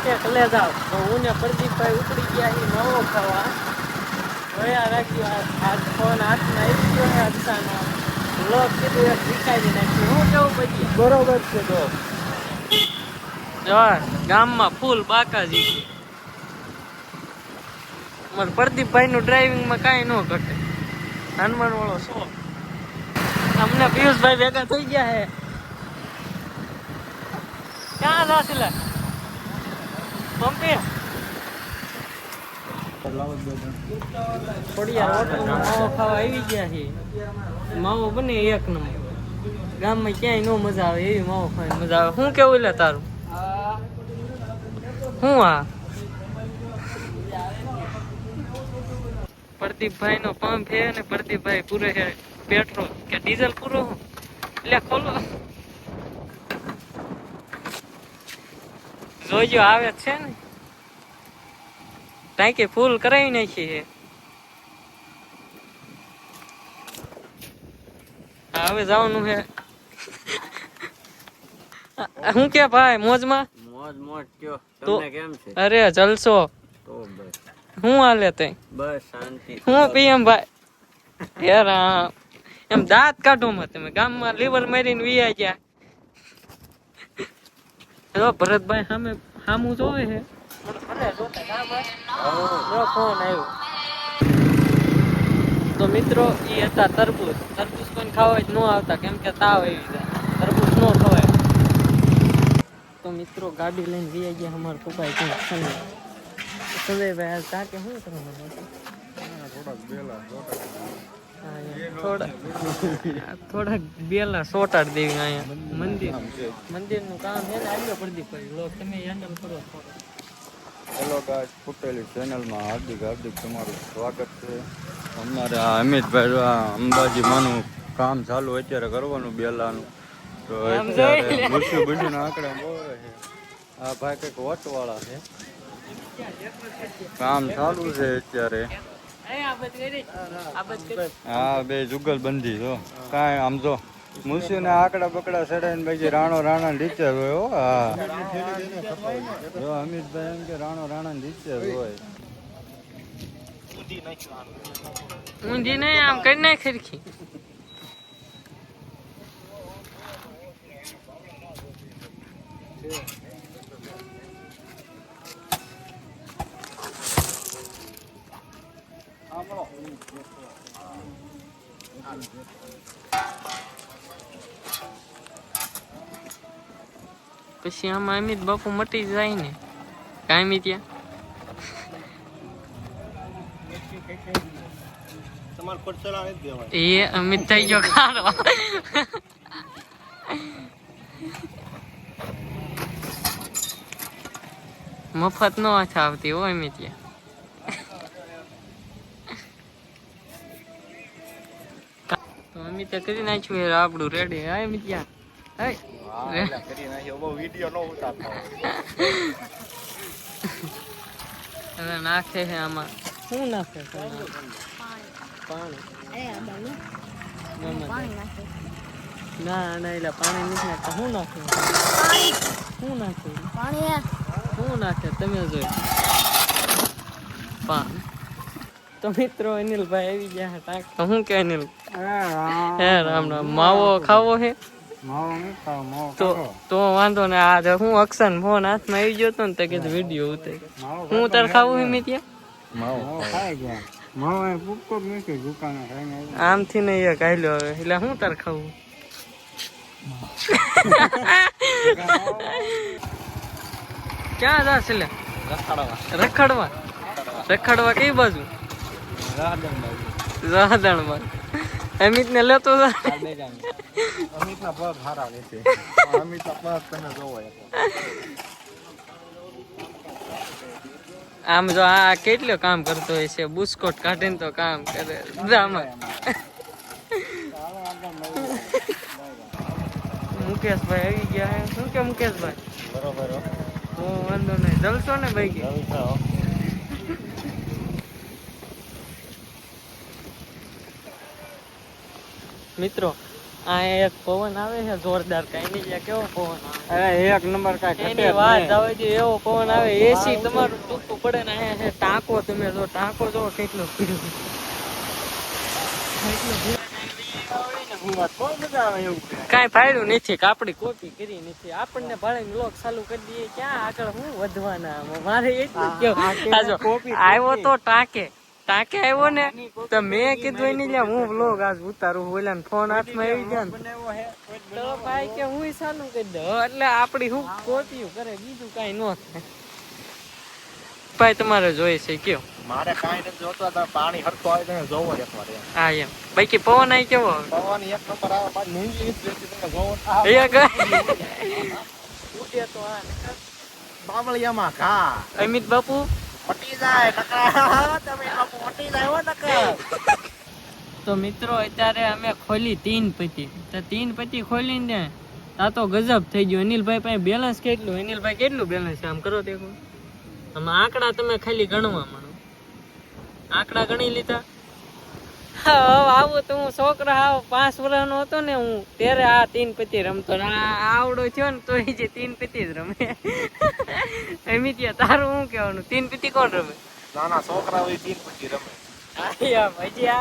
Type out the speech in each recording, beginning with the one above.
કલે જાવ તો હું ને પ્રદીપભાઈ ઉપડી ગયા એ નવો ખાવા જોયા રાખ્યો આ ફોન હાથમાં આવી ગયો હે અચાનો લોક કીધું એક વિખાઈ નાખ્યું હું કેવું પછી બરોબર છે તો જો ગામમાં ફૂલ બાકાજી છે મારે પ્રદીપભાઈ નું ડ્રાઇવિંગ માં કઈ ન ઘટે હનુમાન વાળો શો અમને પિયુષભાઈ ભેગા થઈ ગયા હે ક્યાં જાસિલા પંપે થોડી યાર હોટલમાં માવો ખાવા આવી ગયા છે માવો બને એક નંબર ગામમાં ક્યાંય નો મજા આવે એવી માવો ખાવાની મજા આવે શું કેવું લે તારું શું આ પ્રદીપભાઈ નો પંપ છે ને પ્રદીપભાઈ પૂરે છે પેટ્રોલ કે ડીઝલ પૂરો એટલે ખોલો જોઈજો આવે છે ને ટાંકી ફૂલ કરાવી નાખી છે હવે જવાનું છે હું કે ભાઈ મોજમાં મોજ મોજ કયો તો તમને કેમ છે અરે જલસો તો બસ હું હાલે તઈ બસ શાંતિ હું પીએમ ભાઈ યાર એમ દાંત કાઢો માં તમે ગામમાં લીવર મારીને વિયા ગયા જો ભરતભાઈ સામે સામું જોવે છે ફોન આવ્યો તો મિત્રો એ હતા તરબૂચ કોઈ ખાવા જ ન આવતા કેમ કે તાવ આવી જાય તરબૂચ ન ખવાય તો મિત્રો ગાડી લઈને વિયા ગયા અમારા પપ્પા સંજયભાઈ તા કે શું કરવાનું થોડાક બેલા સોટાડ દેવી અહીંયા મંદિર નું કામ છે ને આવ્યો પ્રદીપભાઈ તમે હેન્ડલ કરો હેલો ગાઈસ ફૂટેલી ચેનલમાં હાર્દિક તમારું સ્વાગત છે અમારે આ અમિતભાઈ અંબાજી માનું કામ ચાલુ અત્યારે કરવાનું બેલાનું તો અત્યારે બુશું આંકડા બોલે છે આ ભાઈ કંઈક વટવાળા છે કામ ચાલુ છે અત્યારે હા બે જુગલબંધી જો કાંઈ આમ જો મુસી ને આકડા બકડા ચડાઈને પછી રાણા નીચે હોય હો હા જો અમિતભાઈ એમ કે રાણા નીચે હોય ઊંધી નહીં આમ કરી નાખ ખરખી પછી આમાં અમિત બાપુ મટી જાય ને કાયમી ત્યાં એ અમિત થઈ ગયો ખારો મફત નો આવતી હોય અમિત ત્યાં તો અમિતે કરી નાખ્યું આપણું રેડી હા અમિત ત્યાં નાખે છે આમાં શું નાખે ના એટલે પાણી નથી નાખતા શું નાખે શું નાખે શું નાખે તમે જોઈ પાન તો મિત્રો અનિલભાઈ આવી ગયા ટાંક શું કે અનિલ હે રામ રામ માવો ખાવો છે તો વાંધો ને આ હું અક્ષન ફોન હાથમાં આવી ગયો તો ને તે કીધું વિડીયો ઉતાર હું તાર ખાવું એમ ત્યાં આમથી ને એક હાલ્યો હવે એટલે હું તાર ખાવું ક્યાં જા છે રખડવા કઈ બાજુ રાધણમાં અમિત ને લેતો આમ જો આ કેટલો કામ કરતો હોય છે બુસ્કોટ કાઢીને તો કામ કરે ડ્રામા મુકેશભાઈ આવી ગયા હે શું કે મુકેશભાઈ બરોબર તો વાંધો નહીં જલસો ને ભાઈ મિત્રો આ એક પવન આવે છે જોરદાર કઈ નહીં કેવો પવન આવે અરે એક નંબર કાંઈ ઘટે એની જ વાત નહીં. આવે છે, એવો પવન આવે, એસી તમારું ટૂંકું પડે ને હે ટાંકો, તમે જો ટાંકો જો કેટલો પીડ્યો. બહુ મજા આવે એવું છે. કાંઈ ફાયદો નથી કે આપણી કોપી કરી નથી, આપણને ભાડે બ્લોગ ચાલુ કરી દઈએ, ક્યાં આગળ હું વધવાના. મારે એટલું જ કેવું, આ જો આવ્યો તો ટાંકે આવ્યો ને, તો મેં કીધું એની લે હું બ્લોગ આજ ઉતારું, ઓલા ફોન હાથમાં આવી ગયા ને તો ભાઈ કે હું ચાલુ કરી દઉં, એટલે આપડી હું કોપીઓ કરે, બીજું કઈ ન થાય. ભાઈ તમારે જોઈએ છે કયો? મારે કાંઈ નથી જોતો, તમે પાણી હરખું આવે તમે જોવો જ એકવાર એમ. હા એમ બાકી પવન અહીં કેવો આવે? પવન એક નંબર આવે, મારી મૂંગી નથી રહેતી, તમે જોવો ને. અહીંયા કઈ ઉડે તો આ નકર. બાવળિયામાં ઘા અમિત બાપુ પટી જાય નકર. તમે બાપુ પટી જાય હો નકર. તો મિત્રો અત્યારે અમે ખોલી 3 પત્તી, તો 3 પત્તી ખોલીને આ તો ગજબ થઈ ગયું. અનિલભાઈ પાસે બેલેન્સ કેટલું? અનિલભાઈ કેટલું બેલેન્સ છે આમ કરો દેખો. આમાં આંકડા તમે ખાલી ગણવા માંડો, આંકડા ગણી લીધા. આવું તો હું છોકરા આવ 5 વર્ષનો હતો ને હું, ત્યારે આ 3 પત્તી રમતો ને આવડો થયો ને તો એ જે 3 પત્તી જ રમે. અમિતિયા તારું શું કહેવાનું? 3 પત્તી કોણ રમે? નાના છોકરા હોય 3 પટ્ટી રમે. હજી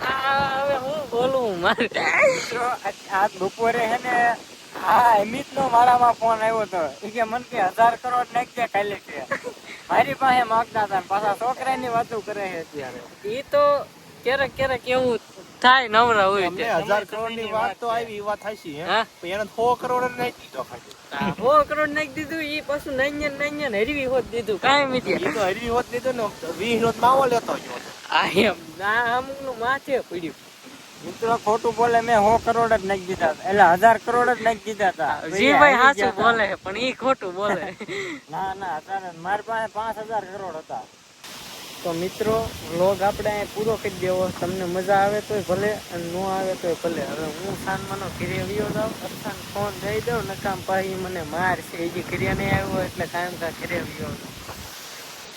હવે હું બોલું મારે આ બપોરે હે ને આ અમિત નો મારામાં ફોન આવ્યો હતો, એ કે મન કે 1000 કરોડ નાખજે કાલે કે. મારી પાસે માંગતા હતા, પાછા છોકરાની વાતો કરે છે અત્યારે. ઈ તો ક્યારેક એવું થાય, નવરા હોય અમને 1000 કરોડ ની વાત તો આવી, એ વાત થાશી હે. હા પણ એને 100 કરોડ જ નાખી દીધો ખાલી. 100 કરોડ નાખી દીધું, ઈ પાછું નૈયન હરવી હોત દીધું. કાંઈ એ મીઠી તો હરવી હોત દીધો ને 20 રોજ માવો લેતો ગયો. આ એમ અમુક નું માથે પડ્યું. મિત્રો ખોટું બોલે, મેં 100 કરોડ જ નાખી દીધા હતા, એટલે 1000 કરોડ જ નાખી દીધા હતા. જીભાઈ હાચું બોલે પણ ઈ ખોટું બોલે. ના અત્યારે મારી પાસે 5000 કરોડ હતા. તો મિત્રો વ્લોગ આપણે અહીં પૂરો કરી દેવો. તમને મજા આવે તોય ભલે અને ન આવે તોય ભલે. હવે હું સાનમાનો ઘરે આવ્યો જાઉં, અરસાન ફોન દઈ દઉં, નકામ પાછી મને મારશે. હજી ઘરે નહીં આવ્યો એટલે કાયમ કા ઘરે આવ્યો.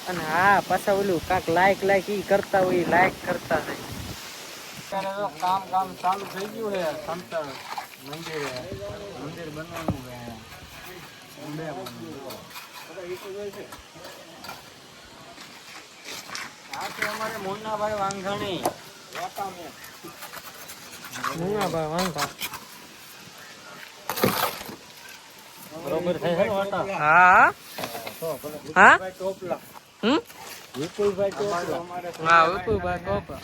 અને હા પાછા ઓલું કાંક લાઈક ઈ કરતા હોય, લાઈક કરતા નહીં. અત્યારે તો કામ ચાલુ થઈ ગયું છે સમતળ મંદિર બનવાનું છે. આ છે અમારે મુન્નાભાઈ વાંઘાણી. મુન્નાભાઈ વાંધા બરોબર છે ને વાટા? હા હા ટોપલા હમ વિપુલભાઈ ટોપલા. હા વિપુલભાઈ ટોપલા.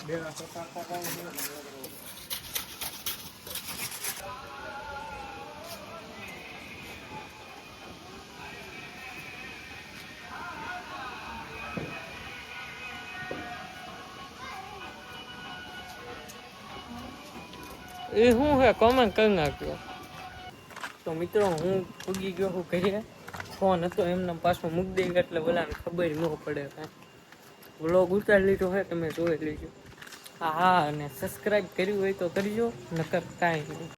એ શું છે કોમેન્ટ કરી નાખ્યો. તો મિત્રો હું પૂગી ગયો હું ઘરે, ફોન હતો એમને પાછો મૂકી દઈ એટલે બોલાને ખબર ન પડે. કાંઈ વ્લોગ ઉતારી લીધો હોય તમે જોઈ લેજો. હા અને સબસ્ક્રાઈબ કર્યું હોય તો કરજો, નકર કાંઈ નહીં.